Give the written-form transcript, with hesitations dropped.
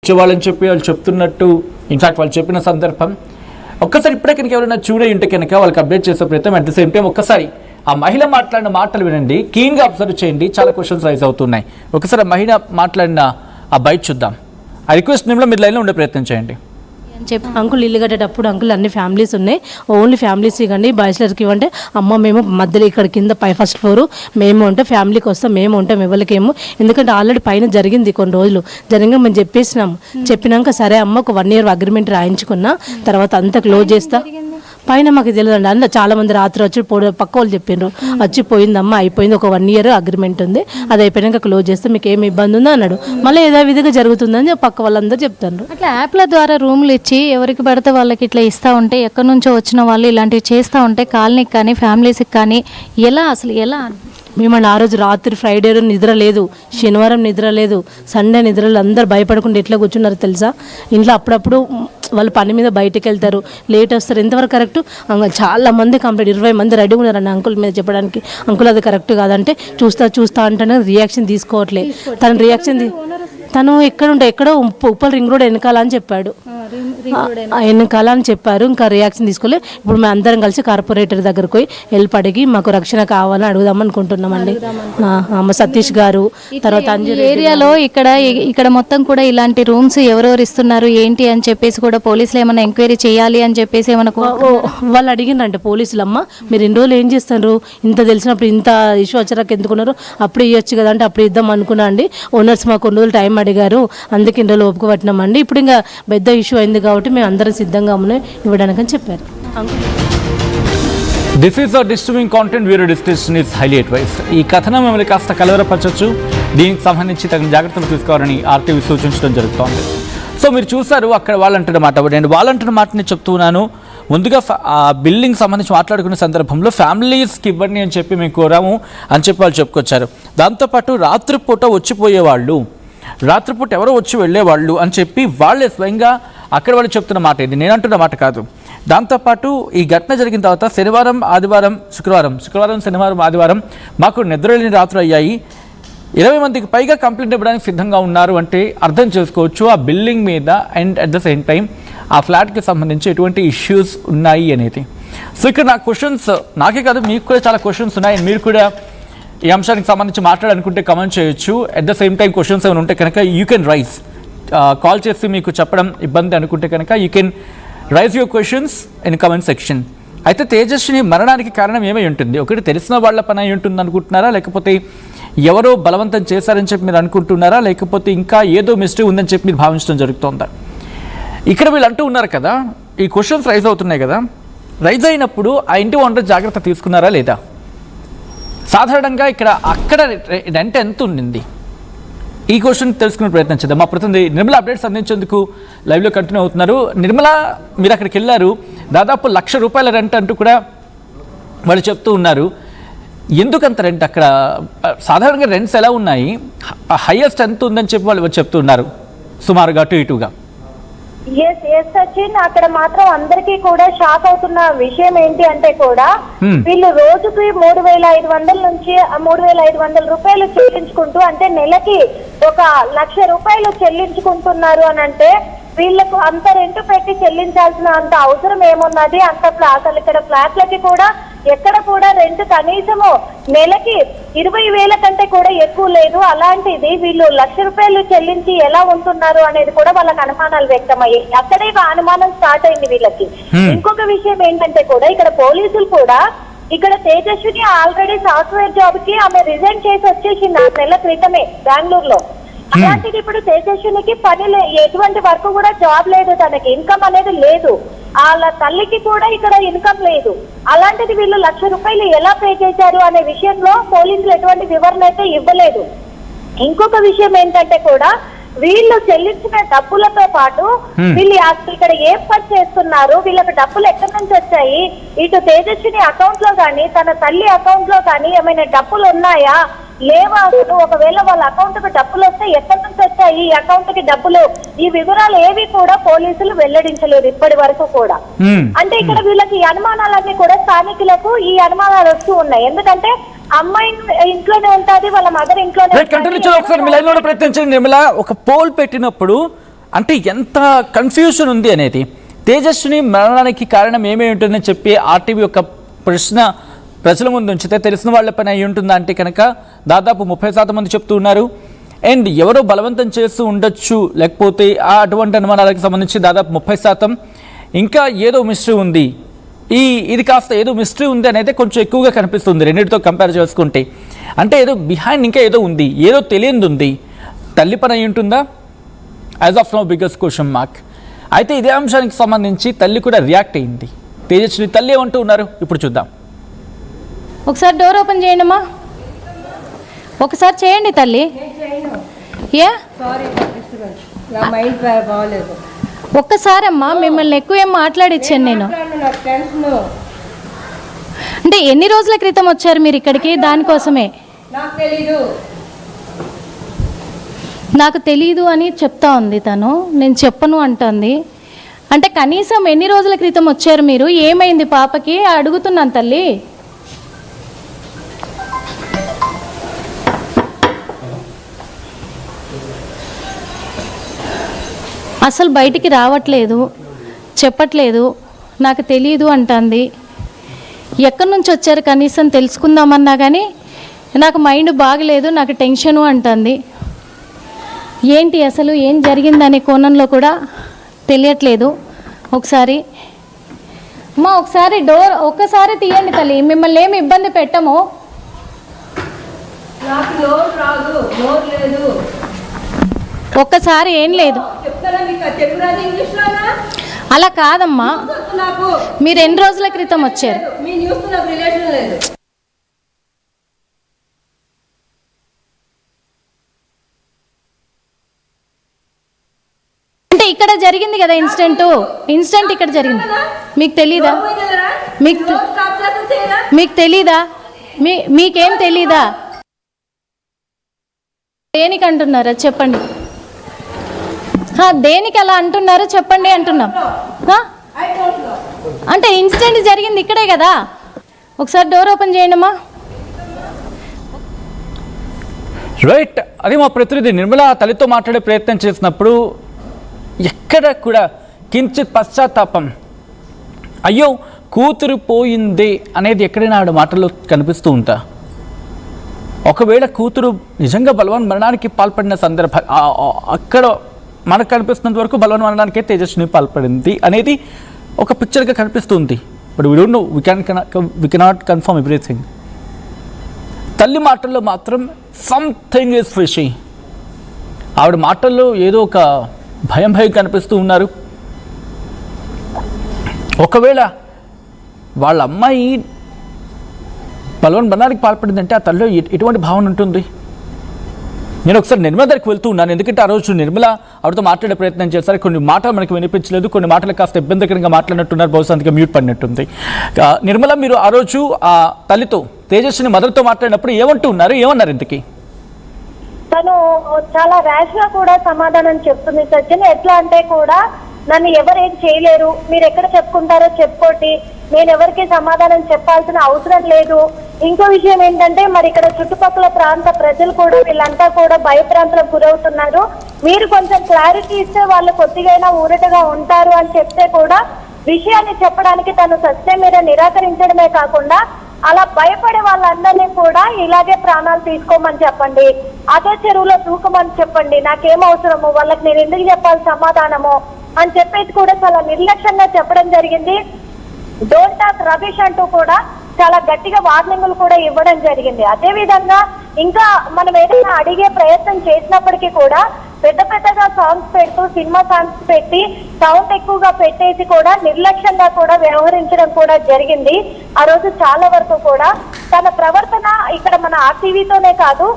వాళ్ళని చెప్పి వాళ్ళు చెప్తున్నట్టు ఇన్ఫాక్ట్ వాళ్ళు చెప్పిన సందర్భం ఒక్కసారి ఇప్పుడే కనుక ఎవరైనా చూడే ఉంటే కనుక వాళ్ళకి అప్డేట్ చేసే ప్రయత్నం అట్ ద సేమ్ టైం ఒక్కసారి ఆ మహిళ మాట్లాడిన మాటలు వినండి, కీన్గా అబ్జర్వ్ చేయండి. చాలా క్వశ్చన్స్ రైజ్ అవుతున్నాయి. ఒకసారి మహిళ మాట్లాడిన ఆ బైట్ చూద్దాం. ఆ రిక్వెస్ట్ నిమిలో మీరు లైన్లో ఉండే ప్రయత్నం చేయండి. చెప్పి అంకుల్ ఇల్లు కట్టేటప్పుడు అంకుల్ అన్ని ఫ్యామిలీస్ ఉన్నాయి, ఓన్లీ ఫ్యామిలీస్ ఇవ్వండి, బ్యాచిలర్కి ఇవ్వండి. అమ్మ మేము మధ్యలో ఇక్కడ కింద ఫస్ట్ ఫ్లోర్ మేము ఉంటే ఫ్యామిలీకి వస్తాం, మేము ఉంటాం, ఎవరికేమో. ఎందుకంటే ఆల్రెడీ పైన జరిగింది, కొన్ని రోజులు జరిగి మేము చెప్పేసినాము. చెప్పినాక సరే అమ్మ ఒక 1 year అగ్రిమెంట్ రాయించుకున్నా, తర్వాత అంతా క్లోజ్ చేస్తా. పైన మాకు తెలియదండి, అందులో చాలా మంది రాత్రి వచ్చి పక్క వాళ్ళు చెప్పిండ్రు, వచ్చి పోయిందమ్మా అయిపోయింది, ఒక 1 year అగ్రిమెంట్ ఉంది, అది అయిపోయినాక క్లోజ్ చేస్తే మీకు ఏమి ఇబ్బంది ఉందో అన్నాడు. మళ్ళీ ఏదో విధంగా జరుగుతుందని పక్క వాళ్ళందరూ చెప్తారు. అట్లా యాప్ల ద్వారా రూమ్లు ఇచ్చి ఎవరికి పడితే వాళ్ళకి ఇట్లా ఇస్తూ ఉంటే, ఎక్కడి నుంచో వచ్చిన వాళ్ళు ఇలాంటివి చేస్తూ ఉంటే కాలనీకి కానీ ఫ్యామిలీస్కి కానీ ఎలా మేమన్నా ఆ రోజు రాత్రి ఫ్రైడే నిద్ర లేదు, శనివారం నిద్ర లేదు, సండే నిద్ర లేదు. అందరు భయపడకుండా ఎట్లా కూర్చున్నారు తెలుసా? ఇంట్లో అప్పుడప్పుడు వాళ్ళు పని మీద బయటకు వెళ్తారు, లేట్ వస్తారు. ఎంతవరకు కరెక్ట్? చాలా మంది కంప్లీట్ 20 మంది రెడీ ఉన్నారండి అంకుల్ మీద చెప్పడానికి. అంకుల్ అది కరెక్ట్ కాదంటే చూస్తా అంటేనే రియాక్షన్ తీసుకోవట్లేదు. తన రియాక్షన్ తను ఎక్కడో ఉప్పల్ రింగ్ రోడ్ వెనకాల అని చెప్పాడు, వెనకాల అని చెప్పారు. ఇంకా రియాక్షన్ తీసుకోలే. ఇప్పుడు మేము అందరం కలిసి కార్పొరేటర్ దగ్గరకు పోయి హెల్ప్ అడిగి మాకు రక్షణ కావాలని అడుగుదాం అనుకుంటున్నామండి. సతీష్ గారు, తర్వాత ఏరియాలో ఇక్కడ మొత్తం కూడా ఇలాంటి రూమ్స్ ఎవరెవరు ఇస్తున్నారు ఏంటి అని చెప్పేసి కూడా పోలీసులు ఏమైనా ఎంక్వైరీ చేయాలి అని చెప్పేసి ఏమైనా వాళ్ళు అడిగినంటే పోలీసులు, అమ్మ మీరు ఇన్ని రోజులు ఏం చేస్తారు, ఇంత తెలిసినప్పుడు ఇంత ఇష్యూ వచ్చాక ఎందుకున్నారు, అప్పుడు ఇవ్వచ్చు కదా అంటే అప్పుడు ఇద్దాం అనుకున్నా అండి. ఓనర్స్ మాకు కొన్ని రోజులు టైం అడిగారు, అందుకే ఇన్ని రోజులు ఒప్పుకోబట్టినామండి. ఇప్పుడు ఇంకా పెద్ద ఇష్యూ అయింది కాబట్టి మేము అందరం సిద్ధంగా ఉన్నాయి ఇవ్వడానికని చెప్పారు. This is a disturbing content, video description is highly advice. ఈ కథనం మిమ్మల్ని కాస్త కలవరపరచవచ్చు, దీనికి సంబంధించి తగిన జాగ్రత్తలు తీసుకోవాలని ఆర్టీవీ సూచించడం జరుగుతోంది. సో మీరు చూసారు అక్కడ వాళ్ళంటున్న మాట, నేను వాళ్ళంటున్న మాటని చెప్తున్నాను. ముందుగా ఆ బిల్డింగ్ సంబంధించి మాట్లాడుకునే సందర్భంలో ఫ్యామిలీస్కి ఇవ్వండి అని చెప్పి మేము కోరాము అని చెప్పి వాళ్ళు చెప్పుకొచ్చారు. దాంతోపాటు రాత్రిపూట వచ్చిపోయేవాళ్ళు, రాత్రిపూట ఎవరో వచ్చి వెళ్ళేవాళ్ళు అని చెప్పి వాళ్ళే స్వయంగా అక్కడ వాళ్ళు చెప్తున్న మాట, ఇది నేను అంటున్న మాట కాదు. దాంతోపాటు ఈ ఘటన జరిగిన తర్వాత శనివారం, ఆదివారం, శుక్రవారం, శనివారం, ఆదివారం మాకు నిద్రలేని రాత్రులు అయ్యాయి. 20 మందికి పైగా కంప్లైంట్ ఇవ్వడానికి సిద్ధంగా ఉన్నారు అంటే అర్థం చేసుకోవచ్చు ఆ బిల్డింగ్ మీద and at the same time ఆ ఫ్లాట్కి సంబంధించి ఎటువంటి ఇష్యూస్ ఉన్నాయి అనేది. సో ఇక్కడ నా క్వశ్చన్స్, నాకే కాదు మీకు కూడా చాలా క్వశ్చన్స్ ఉన్నాయి. మీరు కూడా ఈ అంశానికి సంబంధించి మాట్లాడాలనుకుంటే కమెంట్ చేయొచ్చు. At the same time questions ఏమైనా ఉంటే కనుక యూ కెన్ రైజ్, కాల్ చేసి మీకు చెప్పడం ఇబ్బంది అనుకుంటే కనుక you can rise your questions in comment section. అయితే తేజస్విని మరణానికి కారణం ఏమై ఉంటుంది? ఒకటి తెలిసిన వాళ్ళ పని అయి ఉంటుంది అనుకుంటున్నారా, లేకపోతే ఎవరో బలవంతం చేశారని చెప్పి మీరు అనుకుంటున్నారా, లేకపోతే ఇంకా ఏదో మిస్టేక్ ఉందని చెప్పి మీరు భావించడం జరుగుతుందా? ఇక్కడ వీళ్ళు అంటూ ఉన్నారు కదా, ఈ క్వశ్చన్స్ రైజ్ అవుతున్నాయి కదా, రైజ్ అయినప్పుడు ఆ ఇంటి ఓనర్ జాగ్రత్త తీసుకున్నారా లేదా? సాధారణంగా అక్కడ రెంట్ ఎంత ఉండింది? ఈ క్వశ్చన్ తెలుసుకునే ప్రయత్నం చేద్దాం. మా ప్రతినిధి నిర్మల అప్డేట్స్ అందించేందుకు లైవ్లో కంటిన్యూ అవుతున్నారు. నిర్మల, మీరు అక్కడికి వెళ్ళారు, దాదాపు ₹1,00,000 రెంట్ అంటూ కూడా వాళ్ళు చెప్తూ ఉన్నారు. ఎందుకంత రెంట్ అక్కడ? సాధారణంగా రెంట్స్ ఎలా ఉన్నాయి, హైయెస్ట్ ఎంత ఉందని చెప్పి వాళ్ళు చెప్తున్నారు సుమారుగా అటు ఇటుగా? సచిన్, అక్కడ మాత్రం అందరికీ కూడా షాక్ అవుతున్న విషయం ఏంటి అంటే కూడా వీళ్ళు రోజుకి 3,500 నుంచి 3,500 రూపాయలు చెల్లించుకుంటూ, అంటే నెలకి ₹1,00,000 చెల్లించుకుంటున్నారు అని అంటే వీళ్ళకు అంత రెంట్ పెట్టి చెల్లించాల్సిన అంత అవసరం ఏమున్నది? అసలు ఇక్కడ ఫ్లాట్లకి కూడా ఎక్కడ కూడా రెంట్ కనీసము నెలకి 20,000 కంటే కూడా ఎక్కువ లేదు. అలాంటిది వీళ్ళు ₹1,00,000 చెల్లించి ఎలా ఉంటున్నారు అనేది కూడా వాళ్ళకి అనుమానాలు వ్యక్తమయ్యాయి. అక్కడే అనుమానం స్టార్ట్ అయింది వీళ్ళకి. ఇంకొక విషయం ఏంటంటే కూడా ఇక్కడ పోలీసులు కూడా ఇక్కడ తేజస్విని ఆల్రెడీ సాఫ్ట్వేర్ జాబ్ కి ఆమె రిజైన్ చేసి వచ్చేసింది 6 నెలల క్రితమే బెంగళూరులో. అలాంటిది ఇప్పుడు తేజస్వినికి పని ఎటువంటి వర్క్ కూడా జాబ్ లేదు, తనకి ఇన్కమ్ అనేది లేదు, వాళ్ళ తల్లికి కూడా ఇక్కడ ఇన్కమ్ లేదు. అలాంటిది వీళ్ళు ₹1,00,000 ఎలా పే చేశారు అనే విషయంలో పోలీసులు ఎటువంటి వివరణ అయితే ఇవ్వలేదు. ఇంకొక విషయం ఏంటంటే కూడా వీళ్ళు చెల్లించిన డబ్బులతో పాటు వీళ్ళు ఇక్కడ ఏం పని చేస్తున్నారు, వీళ్ళకి డబ్బులు ఎక్కడి నుంచి వచ్చాయి, ఇటు తేజస్విని అకౌంట్ లో కానీ తన తల్లి అకౌంట్ లో కానీ ఏమైనా డబ్బులు ఉన్నాయా లేవా, ఒకవేళ వాళ్ళ అకౌంట్ కి డబ్బులు వస్తే ఎక్కడి నుంచి వచ్చాయి, ఈ అకౌంట్ కి డబ్బులు, ఈ వివరాలు ఏవి కూడా పోలీసులు వెల్లడించలేదు ఇప్పటి వరకు కూడా. అంటే ఇక్కడ వీళ్ళకి ఈ అనుమానాలన్నీ కూడా స్థానికులకు ఈ అనుమానాలు వస్తూ ఉన్నాయి. ఎందుకంటే అమ్మాయి ఇంట్లోనే ఉంటుంది, వాళ్ళ మదర్ ఇంట్లోనే. ఒకసారి మీ లైన్ లో ప్రయత్నించండి నిర్మల. ఒక పోల్ పెట్టినప్పుడు అంటే ఎంత కన్ఫ్యూషన్ ఉంది అనేది. తేజస్విని మరణానికి కారణం ఏమేమి ఉంటుందని చెప్పి ఆర్టీవీ యొక్క ప్రశ్న ప్రజల ముందు ఉంచితే తెలిసిన వాళ్ళ పని అయి ఉంటుందా అంటే కనుక దాదాపు 30% మంది చెప్తూ ఉన్నారు. అండ్ ఎవరో బలవంతం చేస్తూ ఉండొచ్చు, లేకపోతే అటువంటి అనుమానాలకు సంబంధించి దాదాపు 30%. ఇంకా ఏదో మిస్టరీ ఉంది, ఇది కాస్త ఏదో మిస్టరీ ఉంది అనేది కొంచెం ఎక్కువగా కనిపిస్తుంది రెండింటితో కంపేర్ చేసుకుంటే. అంటే ఏదో బిహైండ్ ఇంకా ఏదో ఉంది, ఏదో తెలియదు ఉంది. తల్లి పని అయి ఉంటుందా? As of now biggest question mark. అయితే ఇదే అంశానికి సంబంధించి తల్లి కూడా రియాక్ట్ అయింది. తేజస్విని తల్లి ఏమంటూ ఉన్నారు ఇప్పుడు చూద్దాం. ఒకసారి డోర్ ఓపెన్ చేయండి అమ్మా, ఒకసారి చేయండి తల్లి. ఏ ఒక్కసారి అమ్మా, మిమ్మల్ని ఎక్కువ ఏం మాట్లాడిచ్చాను నేను. అంటే ఎన్ని రోజుల క్రితం వచ్చారు మీరు ఇక్కడికి? దానికోసమే నాకు తెలీదు అని చెప్తా ఉంది తను, నేను చెప్పను అంటుంది. అంటే కనీసం ఎన్ని రోజుల క్రితం వచ్చారు మీరు? ఏమైంది పాపకి అడుగుతున్నాను తల్లి. అసలు బయటికి రావట్లేదు, చెప్పట్లేదు, నాకు తెలియదు అంటుంది. ఎక్కడి నుంచి వచ్చారు కనీసం తెలుసుకుందామన్నా కానీ నాకు మైండ్ బాగలేదు, నాకు టెన్షను అంటుంది. ఏంటి అసలు ఏం జరిగిందనే కోణంలో కూడా తెలియట్లేదు. ఒకసారి అమ్మా, ఒకసారి డోర్ ఒక్కసారి తీయండి తల్లి, మిమ్మల్ని ఏమి ఇబ్బంది పెట్టము. నాకు నోరు రాదు, నోరు లేదు. ఒక్కసారి ఏం లేదు, చెప్తారా మీకు తెలుగు రాదు, ఇంగ్లీష్ రాదా? అలా కాదమ్మా. నాకు మీరు ఎన్ని రోజుల క్రితం వచ్చారు? మీ న్యూస్ నాకు రిలేషన్ లేదు. అంటే ఇక్కడ జరిగింది కదా ఇన్సిడెంట్ ఇక్కడ జరిగింది. మీకు తెలీదా? మీకు తెలీదా? మీకేం తెలీదా? దేనికి అంటున్నారా చెప్పండి? దేనికి అలా అంటున్నారో చెప్పండి అంటున్నాం. అంటే ఇన్సిడెంట్ జరిగింది ఇక్కడే కదా. ఒకసారి డోర్ ఓపెన్ చేయండి అమ్మా. రైట్, అది మా ప్రతినిధి నిర్మల తల్లితో మాట్లాడే ప్రయత్నం చేసినప్పుడు ఎక్కడ కూడా కించిత్ పశ్చాత్తాపం, అయ్యో కూతురు పోయింది అనేది ఎక్కడైనా ఆవిడ మాటల్లో కనిపిస్తూ ఉంటా. ఒకవేళ కూతురు నిజంగా బలవన్ మరణానికి పాల్పడిన సందర్భం అక్కడ మనకు కనిపిస్తున్నంత వరకు బలవన్ మరణానికే తేజస్విని పాల్పడింది అనేది ఒక పిక్చర్గా కనిపిస్తుంది. But we don't know, we cannot confirm everything. తల్లి మాటల్లో మాత్రం సంథింగ్ ఈజ్ ఫిషీ. ఆవిడ మాటల్లో ఏదో ఒక భయం కనిపిస్తూ ఉన్నారు. ఒకవేళ వాళ్ళ అమ్మాయి బలవన్ మరణానికి పాల్పడిందంటే ఆ తల్లిలో ఎటువంటి భావన ఉంటుంది? నేను ఒకసారి నిర్మల దగ్గరికి వెళ్తూ ఉన్నాను, ఎందుకంటే ఆ రోజు నిర్మల ఆవిడతో మాట్లాడే ప్రయత్నం చేశారు. కొన్ని మాటలు మనకు వినిపించలేదు, కొన్ని మాటలు కాస్త ఇబ్బందికరంగా మాట్లాడినట్టున్నారు, బహుశా అందుకే మ్యూట్ పడినట్టుంది. నిర్మల, మీరు ఆ రోజు ఆ తల్లితో తేజస్విని మదర్తో మాట్లాడినప్పుడు ఏమంటూ ఉన్నారు? ఏమన్నారు ఇంతకీ? తను చాలా ర్యాష్ గా కూడా సమాధానం చెప్తుంది సచిన్. ఎట్లా అంటే కూడా నన్ను ఎవరేం చేయలేరు, మీరు ఎక్కడ చెప్పుకుంటారో చెప్పుకోండి, నేను ఎవరికి సమాధానం చెప్పాల్సిన అవసరం లేదు. ఇంకో విషయం ఏంటంటే మరి ఇక్కడ చుట్టుపక్కల ప్రాంత ప్రజలు కూడా వీళ్ళంతా కూడా భయప్రాంతాలకు గురవుతున్నారు, మీరు కొంచెం క్లారిటీ ఇస్తే వాళ్ళు కొద్దిగైనా ఊరటగా ఉంటారు అని చెప్తే కూడా విషయాన్ని చెప్పడానికి తను సత్యం మీద నిరాకరించడమే కాకుండా అలా భయపడే వాళ్ళందరినీ కూడా ఇలాగే ప్రాణాలు తీసుకోమని చెప్పండి, అదే చెరువులో దూకమని చెప్పండి, నాకేం అవసరము, వాళ్ళకి నేను ఎందుకు చెప్పాలి సమాధానము అని చెప్పేసి కూడా చాలా నిర్లక్ష్యంగా చెప్పడం జరిగింది. డోంట్ టాక్ రబీష్ అంటూ కూడా చాలా గట్టిగా వార్నింగులు కూడా ఇవ్వడం జరిగింది. అదే విధంగా ఇంకా మనం ఏదైనా అడిగే ప్రయత్నం చేసినప్పటికీ కూడా పెద్దగా సాంగ్స్ పెడుతూ సినిమా సాంగ్స్ పెట్టి సౌండ్ ఎక్కువగా పెట్టేసి కూడా నిర్లక్ష్యంగా కూడా వ్యవహరించడం కూడా జరిగింది. ఆ రోజు చాలా వరకు కూడా తన ప్రవర్తన ఇక్కడ మన ఆర్టీవీతోనే కాదు